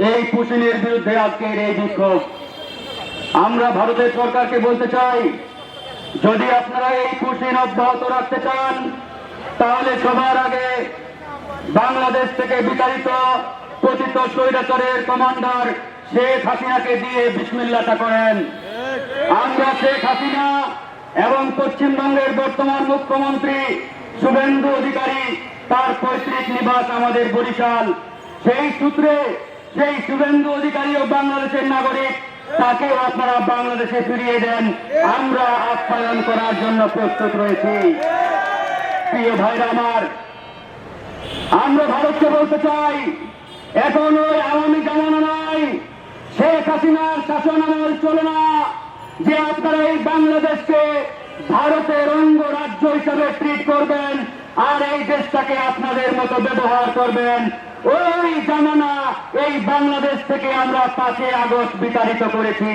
এই পুশিনের বিরুদ্ধে আজকের এই বিক্ষোভ। আমরা ভারতের সরকারকে বলতে চাই, যদি আপনারা এই পুশিন অব্যাহত রাখতে চান তাহলে সবার আগে বাংলাদেশ থেকে বিতাড়িত পতিত স্বৈরাচারের কমান্ডার শেখ হাসিনাকে দিয়ে বিসমিল্লাহটা করেন। আমরা শেখ হাসিনা এবং পশ্চিমবঙ্গের বর্তমান মুখ্যমন্ত্রী শুভেন্দু অধিকারী, তার পৈতৃক নিবাস আমাদের বরিশাল, সেই সূত্রে সেই শুভেন্দু অধিকারী ও বাংলাদেশের নাগরিক, তাকেও আপনারা বাংলাদেশে ফিরিয়ে দেন। আমরা আপ্যায়ন করার জন্য প্রস্তুত রয়েছি। প্রিয় ভাইরা আমার, আমরা ভারতকে বলতে চাই, এখন ওই আওয়ামী জামানা নয়, শেখ হাসিনার শাসন আমল চলে না যে আপনারা এই বাংলাদেশকে ভারতের অঙ্গরাজ্য হিসাবে ট্রিট করবেন আর এই দেশটাকে আপনাদের মতো ব্যবহার করবেন। ওই জামানা এই বাংলাদেশ থেকে আমরা 5 আগস্ট বিতাড়িত করেছি।